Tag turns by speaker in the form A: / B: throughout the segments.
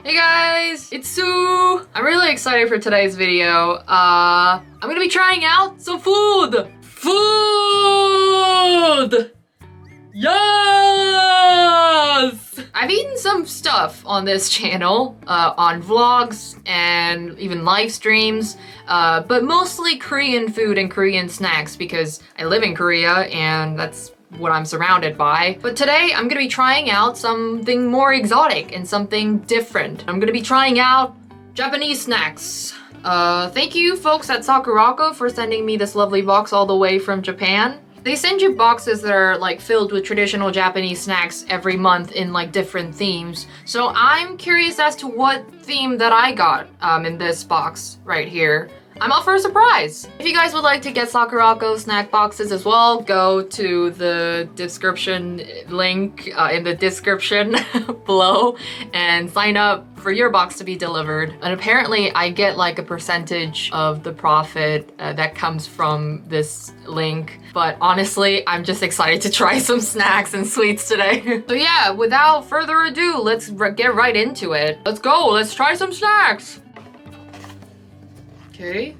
A: Hey guys, it's Sue! I'm really excited for today's video. I'm gonna be trying out some food! Food! Yes! I've eaten some stuff on this channel, on vlogs and even live streams, but mostly Korean food and Korean snacks because I live in Korea and that's what I'm surrounded by. But today I'm gonna be trying out something more exotic and something different. I'm gonna be trying out Japanese snacks. Thank you folks at Sakuraco for sending me this lovely box all the way from Japan. They send you boxes that are like filled with traditional Japanese snacks every month in like different themes. So I'm curious as to what theme that I got in this box right here. I'm up for a surprise! If you guys would like to get Sakuraco snack boxes as well, go to the description link in the description below and sign up for your box to be delivered. And apparently I get like a percentage of the profit that comes from this link. But honestly, I'm just excited to try some snacks and sweets today. So yeah, without further ado, let's get right into it. Let's go, let's try some snacks! Okay.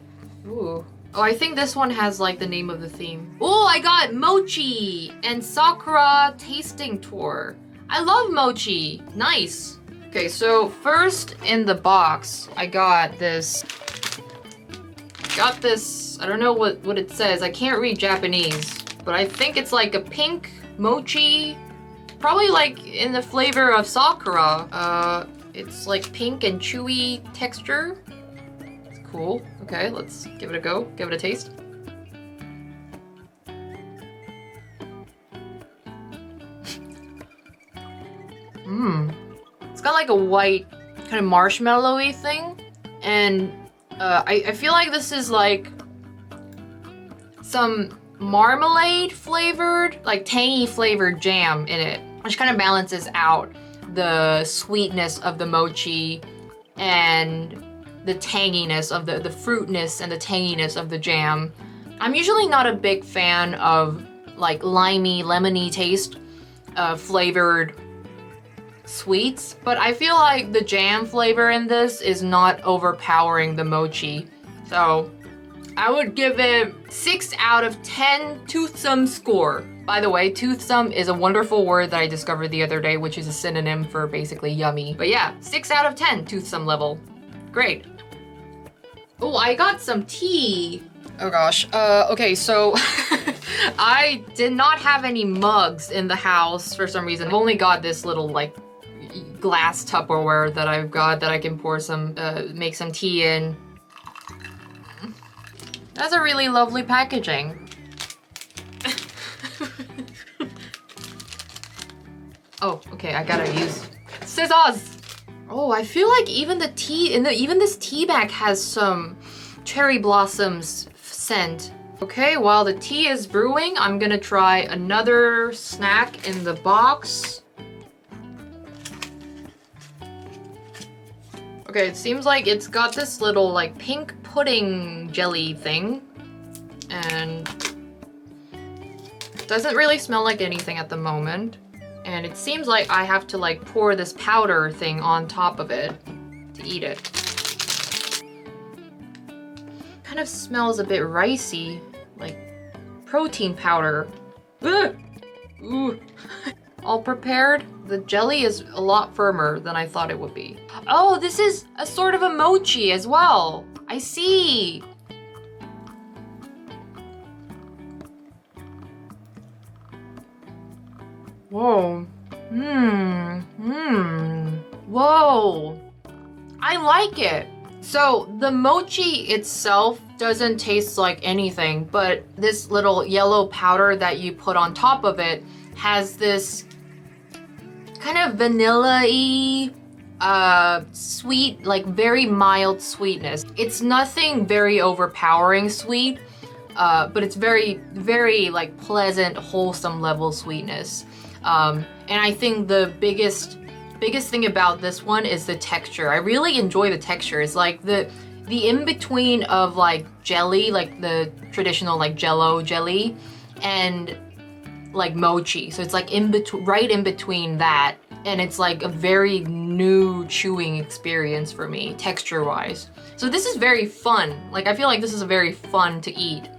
A: Ooh. Oh, I think this one has like the name of the theme. Oh, I got Mochi and Sakura tasting tour. I love mochi. Nice. Okay, so first in the box, I got this. I don't know what it says. I can't read Japanese, but I think it's like a pink mochi. Probably like in the flavor of Sakura. It's like pink and chewy texture. Cool. Okay, let's give it a go. Give it a taste. It's got like a white kind of marshmallowy thing. And I feel like this is like some marmalade flavored, like tangy flavored jam in it, which kind of balances out the sweetness of the mochi and the tanginess of the fruitness and the tanginess of the jam. I'm usually not a big fan of like limey, lemony taste flavored sweets, but I feel like the jam flavor in this is not overpowering the mochi. So I would give it 6 out of 10 toothsome score. By the way, toothsome is a wonderful word that I discovered the other day, which is a synonym for basically yummy. But yeah, 6 out of 10 toothsome level. Great. Oh, I got some tea. Oh gosh. Okay, so I did not have any mugs in the house for some reason. I've only got this little like glass Tupperware that I've got that I can pour some, make some tea in. That's a really lovely packaging. Oh, okay, I gotta use scissors. Oh, I feel like even the tea even this tea bag has some cherry blossoms scent. Okay, while the tea is brewing, I'm gonna try another snack in the box. Okay, it seems like it's got this little like pink pudding jelly thing, and it doesn't really smell like anything at the moment. And it seems like I have to like pour this powder thing on top of it to eat it. Kind of smells a bit ricey, like protein powder. Ugh! Ooh. All prepared. The jelly is a lot firmer than I thought it would be. Oh, this is a sort of a mochi as well. I see. Whoa. Whoa. I like it. So the mochi itself doesn't taste like anything, but this little yellow powder that you put on top of it has this kind of vanilla-y, sweet, like very mild sweetness. It's nothing very overpowering sweet, but it's very, very like pleasant, wholesome level sweetness. And I think the biggest thing about this one is the texture. I really enjoy the texture. It's like the in-between of like jelly, like the traditional like Jello jelly, and like mochi. So it's like in between, right in between that. And it's like a very new chewing experience for me, texture-wise. So this is very fun. Like, I feel like this is a very fun to eat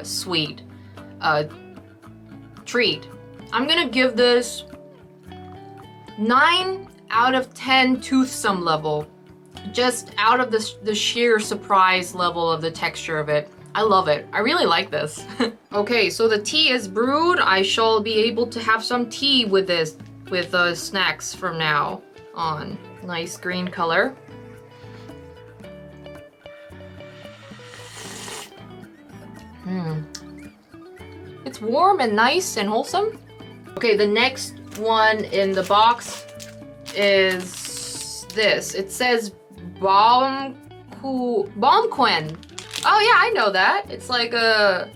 A: sweet treat. I'm gonna give this 9 out of 10 toothsome level. Just out of the sheer surprise level of the texture of it. I love it. I really like this. Okay, so the tea is brewed. I shall be able to have some tea with this, with snacks from now on. Nice green color. It's warm and nice and wholesome. Okay, the next one in the box is this. It says Baumkuchen. Oh yeah, I know that. It's like a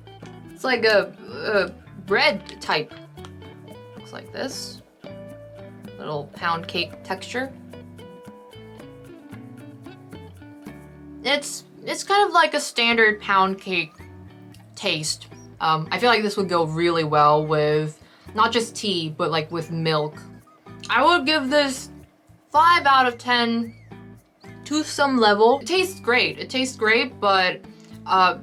A: bread type. Looks like this. Little pound cake texture. It's kind of like a standard pound cake taste. I feel like this would go really well with not just tea, but like with milk. I would give this 5 out of 10 toothsome level. It tastes great. It tastes great, but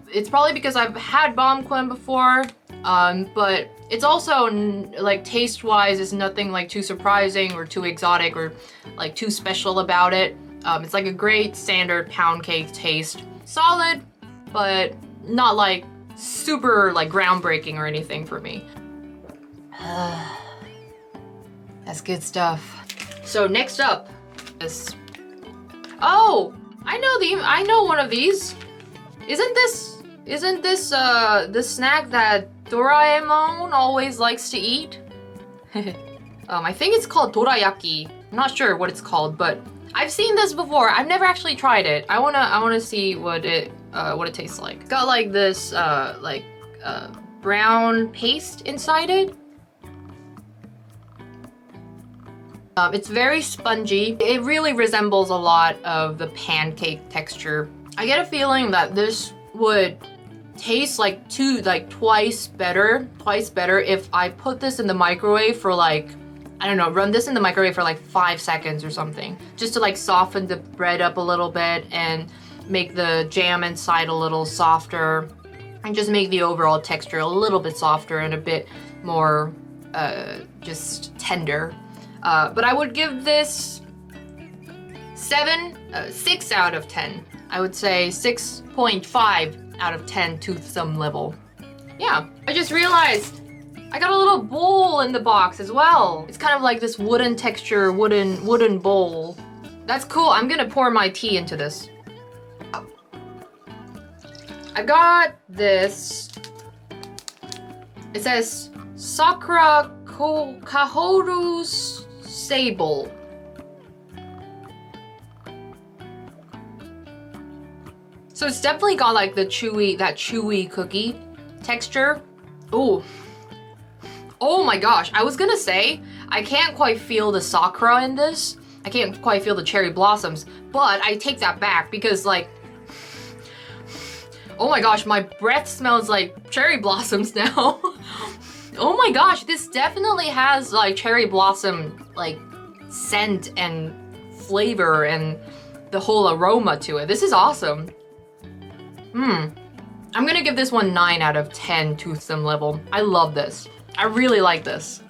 A: it's probably because I've had Baumkuchen before, but it's also like taste-wise is nothing like too surprising or too exotic or like too special about it. It's like a great standard pound cake taste. Solid, but not like super like groundbreaking or anything for me. That's good stuff. So next up is, oh, I know one of these. Isn't this the snack that Doraemon always likes to eat? I think it's called Torayaki. I'm not sure what it's called, but I've seen this before. I've never actually tried it. I wanna see what it tastes like. It's got like this brown paste inside it. It's very spongy. It really resembles a lot of the pancake texture. I get a feeling that this would taste like twice better if I put this in the microwave for like, I don't know, run this in the microwave for like 5 seconds or something. Just to like soften the bread up a little bit and make the jam inside a little softer and just make the overall texture a little bit softer and a bit more just tender. But I would give this 6 out of 10. I would say 6.5 out of 10 toothsome level. Yeah, I just realized I got a little bowl in the box as well. It's kind of like this wooden texture, wooden bowl. That's cool. I'm gonna pour my tea into this. I got this. It says Sakuraco Kahoru's Sable. So it's definitely got like that chewy cookie texture. Ooh. Oh my gosh, I was gonna say, I can't quite feel the sakura in this. I can't quite feel the cherry blossoms, but I take that back because like, oh my gosh, my breath smells like cherry blossoms now. Oh my gosh, this definitely has like cherry blossom like scent and flavor and the whole aroma to it. This is awesome. I'm gonna give this one 9 out of 10 toothsome level. I love this. I really like this.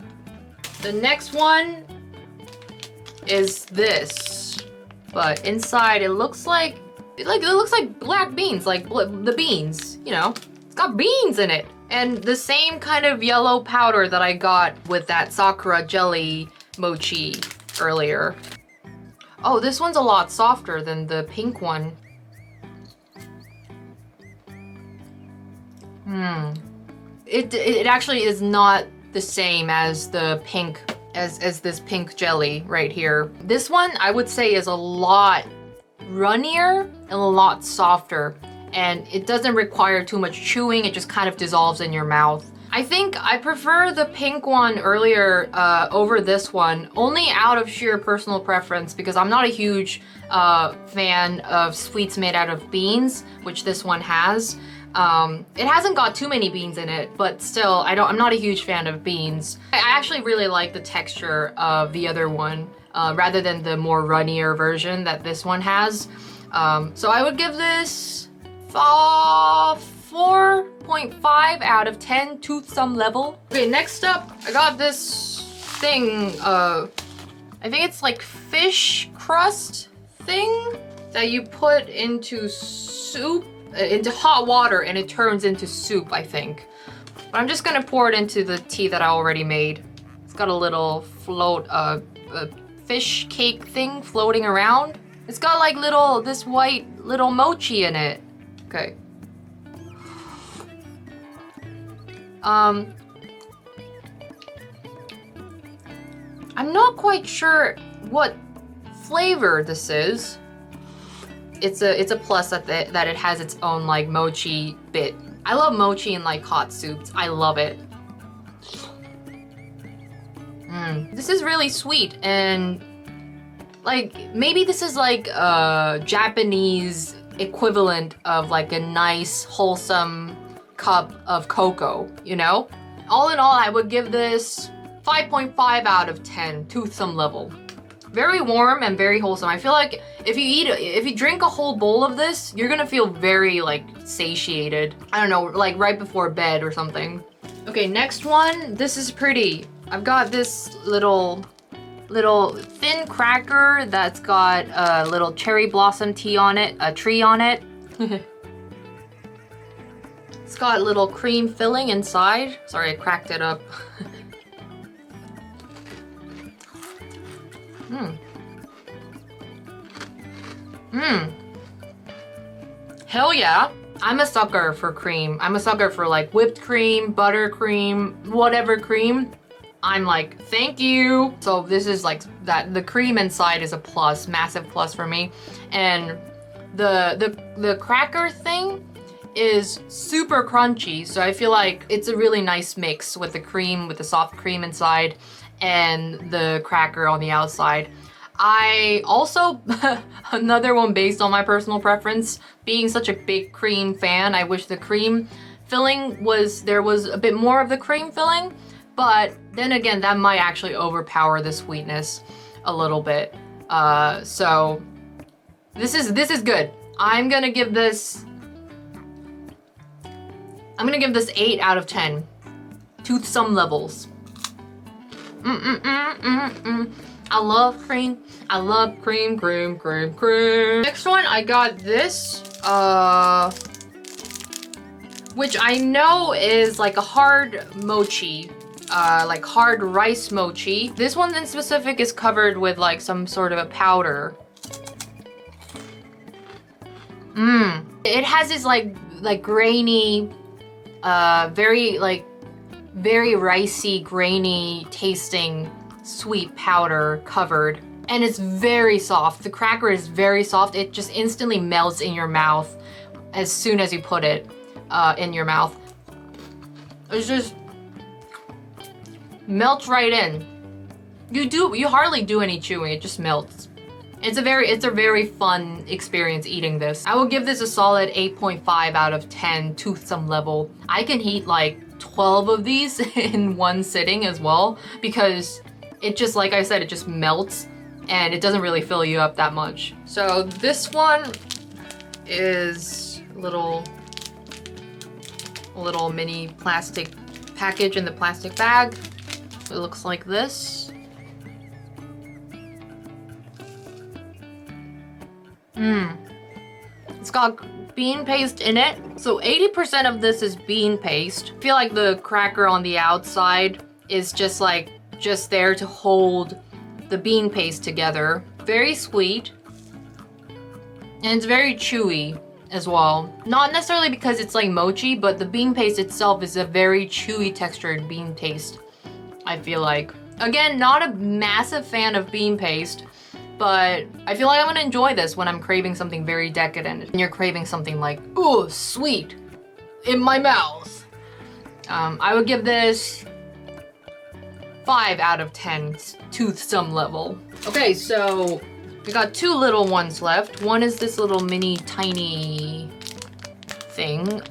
A: The next one is this, but inside it looks like black beans, like the beans, you know. It's got beans in it. And the same kind of yellow powder that I got with that Sakura jelly mochi earlier. Oh, this one's a lot softer than the pink one. It actually is not the same as the pink, as this pink jelly right here. This one I would say is a lot runnier and a lot softer, and it doesn't require too much chewing. It just kind of dissolves in your mouth. I think I prefer the pink one earlier over this one, only out of sheer personal preference because I'm not a huge fan of sweets made out of beans, which this one has. It hasn't got too many beans in it, but still, I'm not a huge fan of beans. I actually really like the texture of the other one, rather than the more runnier version that this one has. So I would give this 4.5 out of 10 toothsome level. Okay, next up, I got this thing, I think it's like fish crust thing that you put into soup, into hot water, and it turns into soup, I think. But I'm just gonna pour it into the tea that I already made. It's got a little float, a fish cake thing floating around. It's got like this white little mochi in it. Okay. I'm not quite sure what flavor this is. It's a plus that it has its own like mochi bit. I love mochi in like hot soups. I love it. This is really sweet, and like maybe this is like a Japanese equivalent of like a nice wholesome cup of cocoa, you know? All in all, I would give this 5.5 out of 10 toothsome level. Very warm and very wholesome. I feel like if you drink a whole bowl of this, you're gonna feel very like satiated. I don't know, like right before bed or something. Okay, next one. This is pretty. I've got this little thin cracker that's got a little cherry blossom tea on it, a tree on it. It's got a little cream filling inside. Sorry, I cracked it up. Hell yeah. I'm a sucker for cream. I'm a sucker for like whipped cream, buttercream, whatever cream. I'm like, thank you. So this is like that. The cream inside is a plus, massive plus for me. And the cracker thing is super crunchy. So I feel like it's a really nice mix with the cream, with the soft cream inside and the cracker on the outside. I also, another one based on my personal preference, being such a big cream fan, I wish the cream filling there was a bit more of the cream filling, but then again, that might actually overpower the sweetness a little bit. So this is good. I'm gonna give this 8 out of 10. Toothsome levels. I love cream. I love cream. Next one, I got this, which I know is like a hard mochi, like hard rice mochi. This one in specific is covered with like some sort of a powder. It has this like grainy, very ricey, grainy tasting sweet powder covered, and it's very soft. The cracker is very soft. It just instantly melts in your mouth as soon as you put it in your mouth. It's just melts right in. You hardly do any chewing. It just melts. It's a very fun experience eating this. I will give this a solid 8.5 out of 10 toothsome level. I can eat like 12 of these in one sitting as well, because it just, like I said, it just melts and it doesn't really fill you up that much. So this one is a little mini plastic package in the plastic bag. It looks like this. It's got bean paste in it. So 80% of this is bean paste. I feel like the cracker on the outside is just there to hold the bean paste together. Very sweet. And it's very chewy as well. Not necessarily because it's like mochi, but the bean paste itself is a very chewy textured bean paste, I feel like. Again, not a massive fan of bean paste, but I feel like I'm gonna enjoy this when I'm craving something very decadent. And you're craving something like, ooh, sweet in my mouth. I would give this 5 out of 10 toothsome level. Okay, so we got 2 little ones left. One is this little mini tiny thing.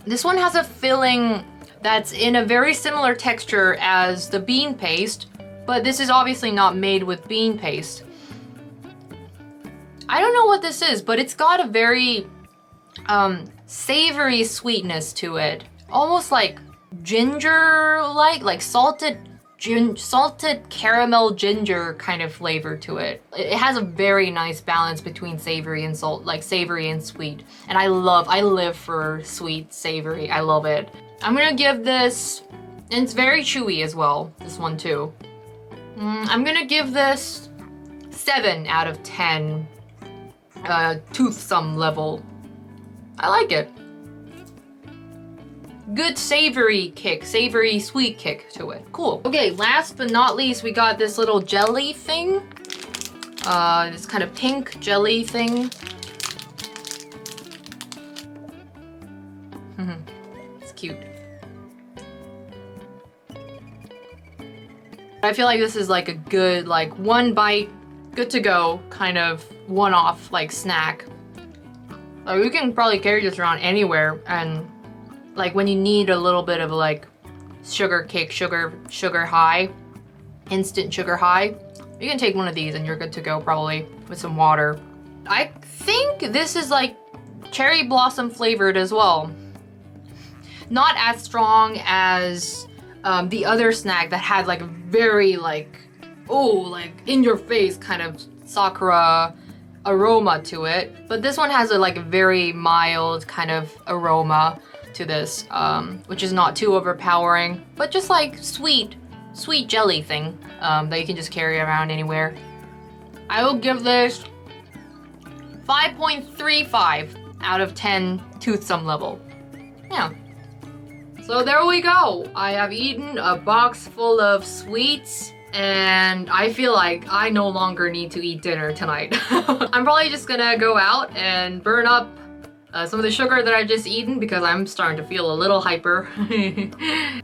A: This one has a filling that's in a very similar texture as the bean paste, but this is obviously not made with bean paste. I don't know what this is, but it's got a very savory sweetness to it. Almost like ginger-like, like salted caramel ginger kind of flavor to it. It has a very nice balance between savory and savory and sweet. And I live for sweet, savory. I love it. I'm gonna give this, and it's very chewy as well, this one too. I'm gonna give this 7 out of 10 toothsome level. I like it. Good savory kick, savory sweet kick to it. Cool. Okay, last but not least, we got this little jelly thing. This kind of pink jelly thing. It's cute. I feel like this is like a good, like one bite, good to go, kind of one-off like snack. Like you can probably carry this around anywhere, and like when you need a little bit of like sugar kick, sugar high, instant sugar high, you can take one of these and you're good to go probably with some water. I think this is like cherry blossom flavored as well. Not as strong as the other snack that had like a very like, oh, like in your face kind of Sakura aroma to it. But this one has a like a very mild kind of aroma to this, which is not too overpowering, but just like sweet jelly thing that you can just carry around anywhere. I will give this 5.35 out of 10 toothsome level. Yeah. So there we go. I have eaten a box full of sweets, and I feel like I no longer need to eat dinner tonight. I'm probably just gonna go out and burn up some of the sugar that I've just eaten because I'm starting to feel a little hyper.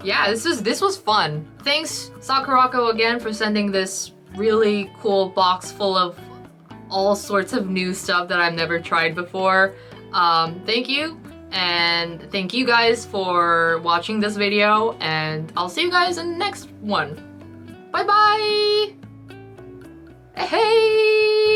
A: Yeah, this was fun. Thanks Sakuraco again for sending this really cool box full of all sorts of new stuff that I've never tried before. Thank you, and thank you guys for watching this video, and I'll see you guys in the next one. Bye bye! Hey!